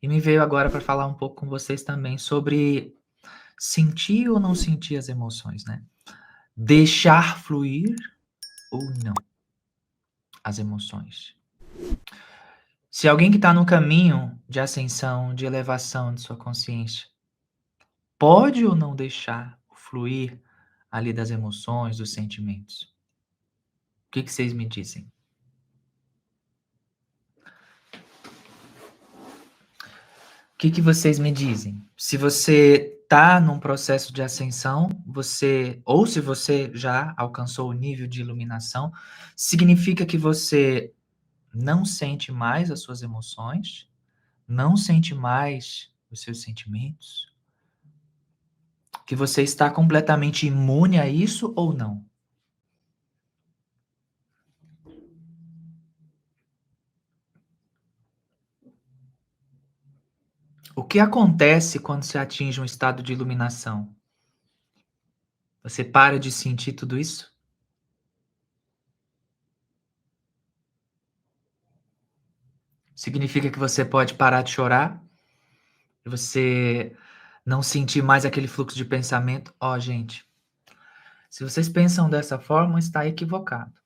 E me veio agora para falar um pouco com vocês também sobre sentir ou não sentir as emoções, né? Deixar fluir ou não as emoções. Se alguém que está no caminho de ascensão, de elevação de sua consciência, pode ou não deixar fluir ali das emoções, dos sentimentos? O que vocês me dizem? O que vocês me dizem? Se você está num processo de ascensão, ou se você já alcançou o nível de iluminação, significa que você não sente mais as suas emoções, não sente mais os seus sentimentos, que você está completamente imune a isso ou não? O que acontece quando se atinge um estado de iluminação? Você para de sentir tudo isso? Significa que você pode parar de chorar? Você não sentir mais aquele fluxo de pensamento? Ó, gente, se vocês pensam dessa forma, está equivocado,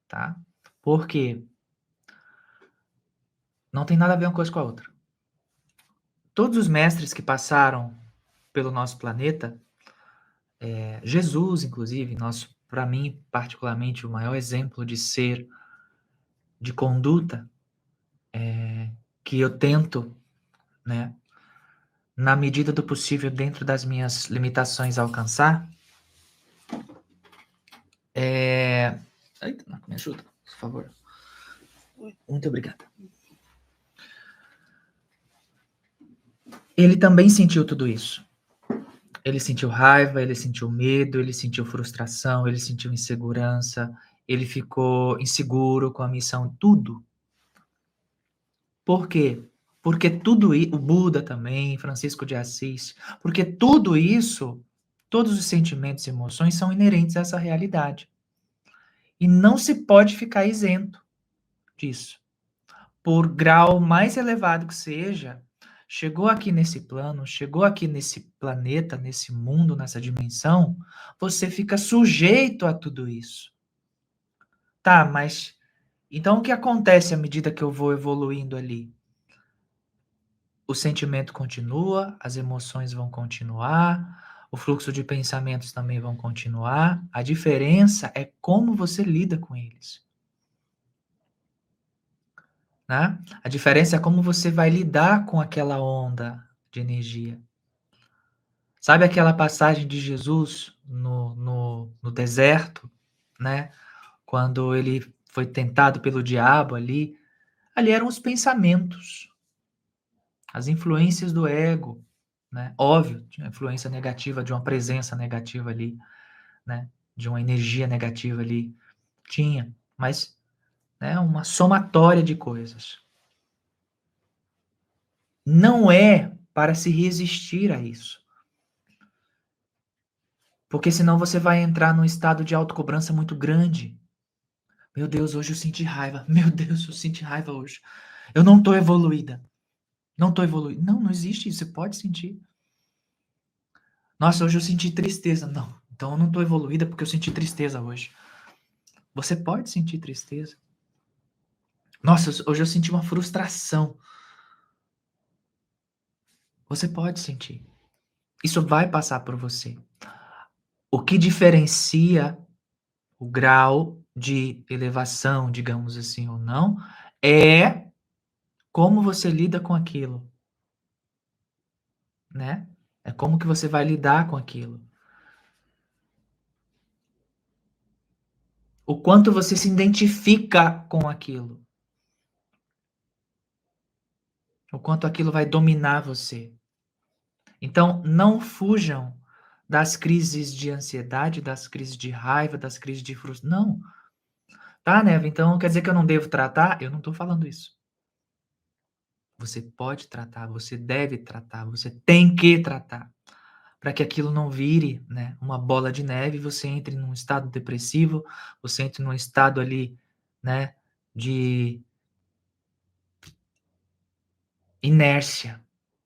tá? Por quê? Não tem nada a ver uma coisa com a outra. Todos os mestres que passaram pelo nosso planeta, Jesus, inclusive, para mim, particularmente, o maior exemplo de ser, de conduta, que eu tento, né, na medida do possível, dentro das minhas limitações, alcançar, Eita, me ajuda, por favor. Muito obrigada. Ele também sentiu tudo isso. Ele sentiu raiva, ele sentiu medo, ele sentiu frustração, ele sentiu insegurança, ele ficou inseguro com a missão, tudo. Por quê? Porque tudo isso, o Buda também, Francisco de Assis, porque tudo isso, todos os sentimentos e emoções são inerentes a essa realidade. E não se pode ficar isento disso. Por grau mais elevado que seja, chegou aqui nesse plano, chegou aqui nesse planeta, nesse mundo, nessa dimensão, você fica sujeito a tudo isso. Tá, mas então o que acontece à medida que eu vou evoluindo ali? O sentimento continua, as emoções vão continuar, o fluxo de pensamentos também vão continuar. A diferença é como você lida com eles, né? A diferença é como você vai lidar com aquela onda de energia. Sabe aquela passagem de Jesus no deserto, né? Quando ele foi tentado pelo diabo ali. Ali eram os pensamentos, as influências do ego, né? Óbvio, tinha influência negativa de uma presença negativa ali, né? De uma energia negativa ali. Tinha, mas né, uma somatória de coisas. Não é para se resistir a isso. Porque senão você vai entrar num estado de autocobrança muito grande. Meu Deus, hoje eu senti raiva. Meu Deus, eu senti raiva hoje. Eu não tô evoluída. Não tô evoluída. Não, não existe isso. Você pode sentir. Nossa, hoje eu senti tristeza. Não. Então eu não tô evoluída porque eu senti tristeza hoje. Você pode sentir tristeza. Nossa, hoje eu senti uma frustração. Você pode sentir. Isso vai passar por você. O que diferencia o grau de elevação, digamos assim, ou não, é como você lida com aquilo, né? É como que você vai lidar com aquilo. O quanto você se identifica com aquilo. O quanto aquilo vai dominar você. Então, não fujam das crises de ansiedade, das crises de raiva, das crises de frustração. Não. Tá, Neva? Então quer dizer que eu não devo tratar? Eu não estou falando isso. Você pode tratar, você deve tratar, você tem que tratar. Para que aquilo não vire, né, uma bola de neve, você entre num estado depressivo, você entre num estado ali, né, de inércia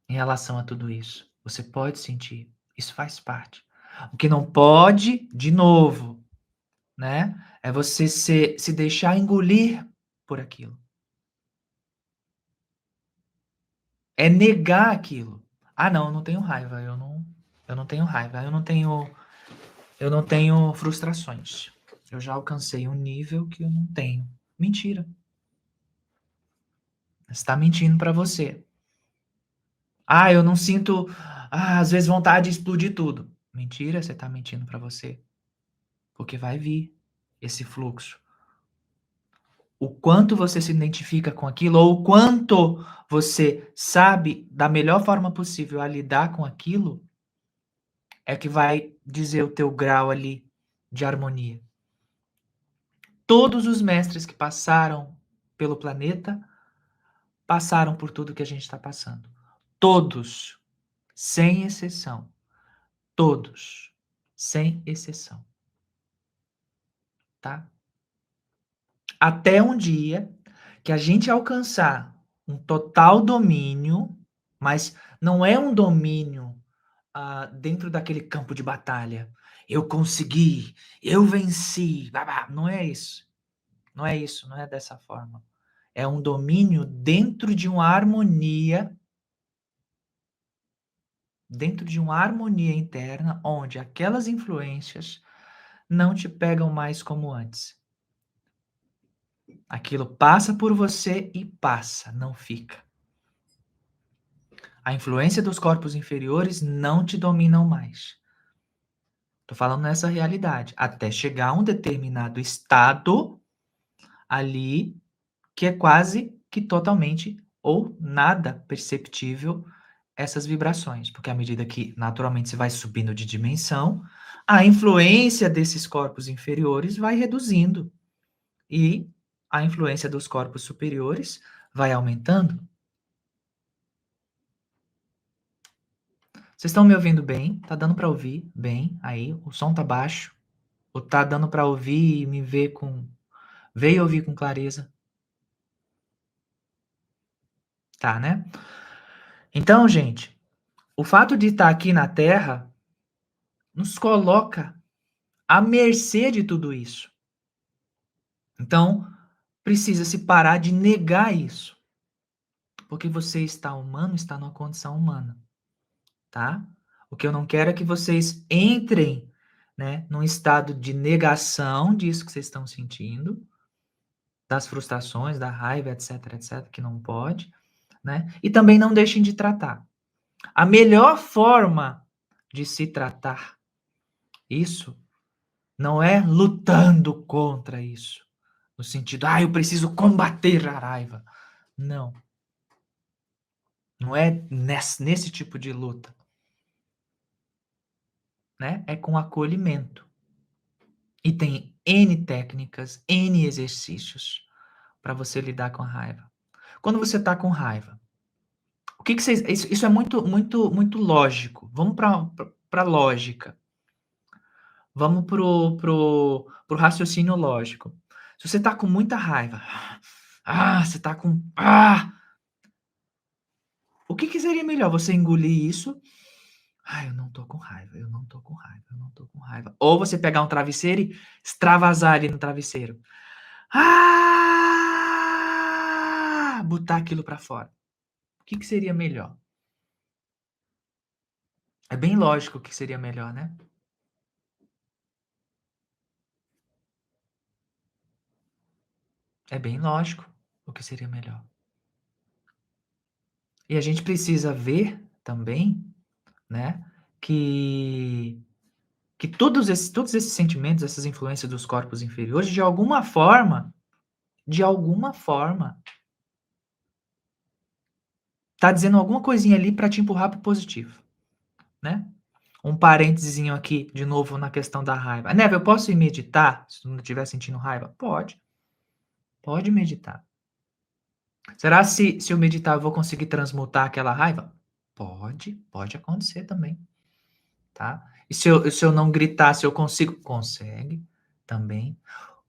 em relação a tudo isso. Você pode sentir, isso faz parte. O que não pode, de novo, né, é você se deixar engolir por aquilo. É negar aquilo. "Ah não, eu não tenho raiva, eu não tenho raiva, eu não tenho frustrações. Eu já alcancei um nível que eu não tenho". Mentira. Você está mentindo para você. "Ah, eu não sinto, às vezes vontade de explodir tudo". Mentira, você está mentindo para você, porque vai vir esse fluxo. O quanto você se identifica com aquilo ou o quanto você sabe da melhor forma possível a lidar com aquilo, é que vai dizer o teu grau ali de harmonia. Todos os mestres que passaram pelo planeta, passaram por tudo que a gente está passando. Todos, sem exceção. Todos, sem exceção, tá? Até um dia que a gente alcançar um total domínio, mas não é um domínio, dentro daquele campo de batalha. Eu consegui, eu venci, babá, não é isso. Não é isso, não é dessa forma. É um domínio dentro de uma harmonia interna, onde aquelas influências não te pegam mais como antes. Aquilo passa por você e passa, não fica. A influência dos corpos inferiores não te dominam mais. Tô falando nessa realidade, até chegar a um determinado estado ali que é quase que totalmente ou nada perceptível essas vibrações, porque à medida que naturalmente você vai subindo de dimensão, a influência desses corpos inferiores vai reduzindo e a influência dos corpos superiores vai aumentando. Vocês estão me ouvindo bem? Tá dando para ouvir bem aí? O som tá baixo? Ou tá dando para ouvir e me ver e ouvir com clareza? Tá, né? Então, gente, o fato de estar aqui na Terra nos coloca à mercê de tudo isso. Então, precisa se parar de negar isso, porque você está humano, está numa condição humana, tá? O que eu não quero é que vocês entrem, né, num estado de negação disso que vocês estão sentindo, das frustrações, da raiva, etc, etc, que não pode, né? E também não deixem de tratar. A melhor forma de se tratar isso não é lutando contra isso, no sentido, eu preciso combater a raiva. Não. Não é nesse tipo de luta, né? É com acolhimento. E tem N técnicas, N exercícios para você lidar com a raiva. Quando você está com raiva, o que vocês. Isso é muito, muito, muito lógico. Vamos para lógica. Vamos pro raciocínio lógico. Se você está com muita raiva, você está com. O que seria melhor? Você engolir isso? Eu não tô com raiva, eu não tô com raiva, eu não tô com raiva. Ou você pegar um travesseiro e extravasar ali no travesseiro. Botar aquilo pra fora. O que seria melhor? É bem lógico o que seria melhor, né? É bem lógico o que seria melhor. E a gente precisa ver também, né, que todos esses sentimentos, essas influências dos corpos inferiores, de alguma forma, tá dizendo alguma coisinha ali para te empurrar para o positivo, né? Um parênteses aqui, de novo, na questão da raiva. Neve, eu posso ir meditar se tu não estiver sentindo raiva? Pode. Pode meditar. Será se eu meditar eu vou conseguir transmutar aquela raiva? Pode acontecer também, tá? E se eu não gritar, se eu consigo? Consegue também.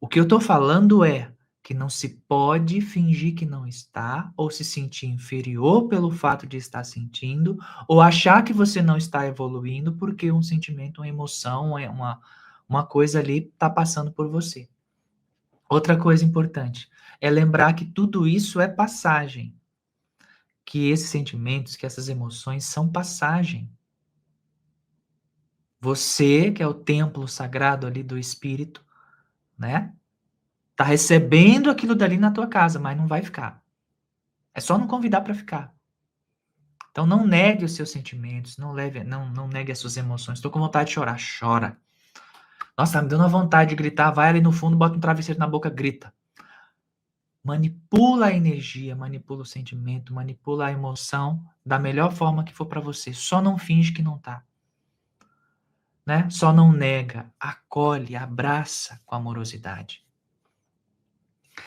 O que eu tô falando é que não se pode fingir que não está, ou se sentir inferior pelo fato de estar sentindo, ou achar que você não está evoluindo porque um sentimento, uma emoção, uma coisa ali está passando por você. Outra coisa importante é lembrar que tudo isso é passagem, que esses sentimentos, que essas emoções são passagem. Você, que é o templo sagrado ali do espírito, né? Tá recebendo aquilo dali na tua casa, mas não vai ficar. É só não convidar para ficar. Então não negue os seus sentimentos, não negue as suas emoções. Estou com vontade de chorar, chora. Nossa, tá me dando uma vontade de gritar, vai ali no fundo, bota um travesseiro na boca, grita. Manipula a energia, manipula o sentimento, manipula a emoção da melhor forma que for para você. Só não finge que não tá. Né? Só não nega, acolhe, abraça com amorosidade.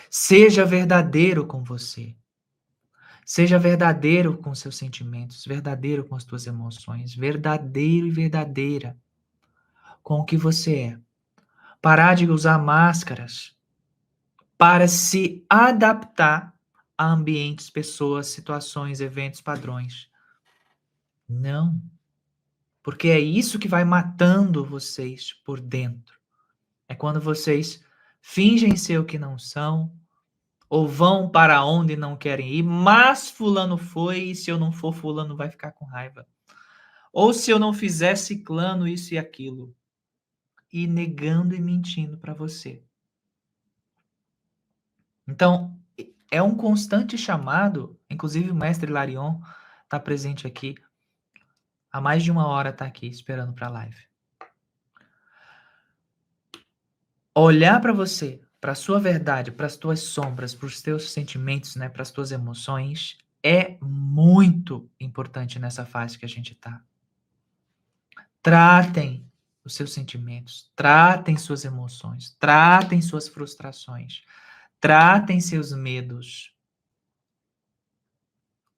Seja verdadeiro com você. Seja verdadeiro com seus sentimentos, verdadeiro com as tuas emoções, verdadeiro e verdadeira com o que você é. Parar de usar máscaras para se adaptar a ambientes, pessoas, situações, eventos, padrões. Não. Porque é isso que vai matando vocês por dentro. É quando vocês fingem ser o que não são, ou vão para onde não querem ir, mas fulano foi, e se eu não for, fulano vai ficar com raiva. Ou se eu não fizer ciclano isso e aquilo. E negando e mentindo para você. Então, é um constante chamado, inclusive o mestre Larion está presente aqui, há mais de 1 hora está aqui esperando para a live. Olhar para você, para a sua verdade, para as tuas sombras, para os teus sentimentos, né, para as tuas emoções, é muito importante nessa fase que a gente está. Tratem os seus sentimentos, tratem suas emoções, tratem suas frustrações, tratem seus medos.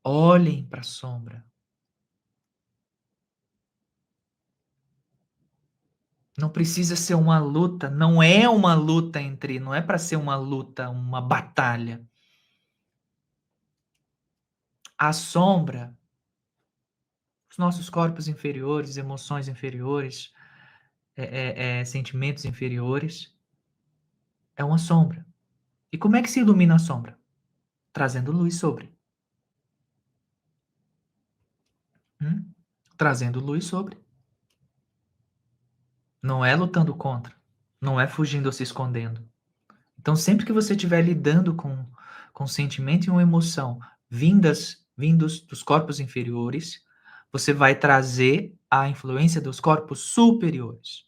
Olhem para a sombra. Não precisa ser uma luta, não é uma luta não é para ser uma luta, uma batalha. A sombra, os nossos corpos inferiores, emoções inferiores, sentimentos inferiores, é uma sombra. E como é que se ilumina a sombra? Trazendo luz sobre. Trazendo luz sobre. Não é lutando contra. Não é fugindo ou se escondendo. Então, sempre que você estiver lidando com sentimento e uma emoção vindos dos corpos inferiores, você vai trazer a influência dos corpos superiores.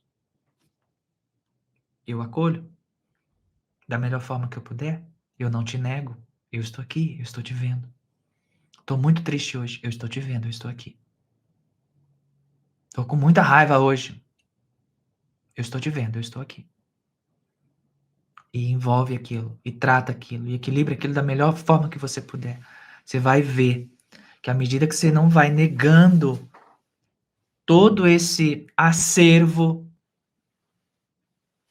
Eu acolho da melhor forma que eu puder. Eu não te nego. Eu estou aqui, eu estou te vendo. Estou muito triste hoje. Eu estou te vendo, eu estou aqui. Estou com muita raiva hoje. Eu estou te vendo, eu estou aqui. E envolve aquilo, e trata aquilo, e equilibra aquilo da melhor forma que você puder. Você vai ver que à medida que você não vai negando todo esse acervo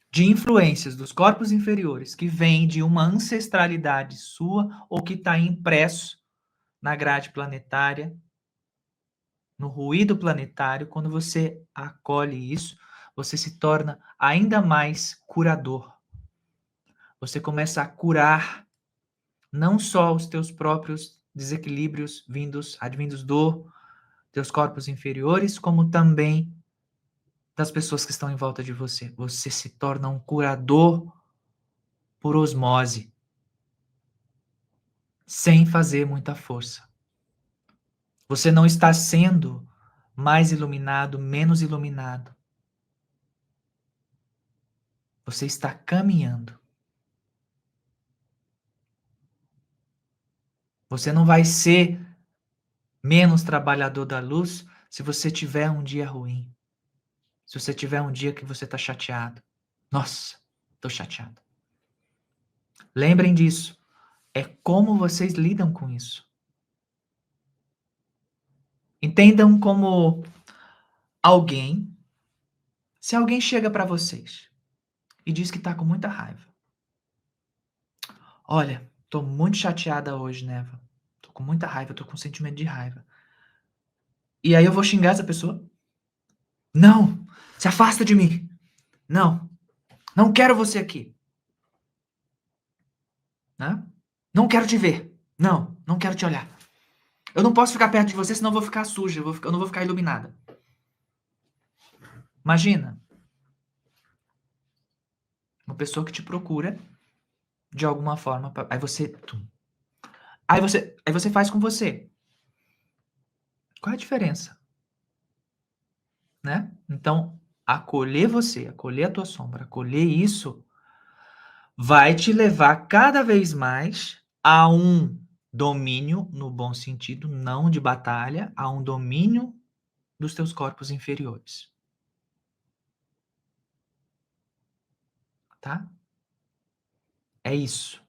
de influências dos corpos inferiores que vem de uma ancestralidade sua ou que está impresso na grade planetária, no ruído planetário, quando você acolhe isso, você se torna ainda mais curador. Você começa a curar não só os teus próprios desequilíbrios advindos do teus corpos inferiores, como também das pessoas que estão em volta de você. Você se torna um curador por osmose, sem fazer muita força. Você não está sendo mais iluminado, menos iluminado. Você está caminhando. Você não vai ser menos trabalhador da luz se você tiver um dia ruim. Se você tiver um dia que você está chateado. Nossa, estou chateado. Lembrem disso. É como vocês lidam com isso. Entendam como alguém, se alguém chega para vocês e diz que está com muita raiva. Olha, tô muito chateada hoje, Neva. Tô com muita raiva, tô com sentimento de raiva. E aí eu vou xingar essa pessoa? Não! Se afasta de mim! Não! Não quero você aqui! Né? Não quero te ver! Não! Não quero te olhar! Eu não posso ficar perto de você, senão eu vou ficar suja, eu não vou ficar iluminada. Imagina, uma pessoa que te procura de alguma forma, aí você, aí você faz com você. Qual é a diferença, né? Então, acolher você, acolher a tua sombra, acolher isso, vai te levar cada vez mais a um domínio, no bom sentido, não de batalha, a um domínio dos teus corpos inferiores, tá? É isso.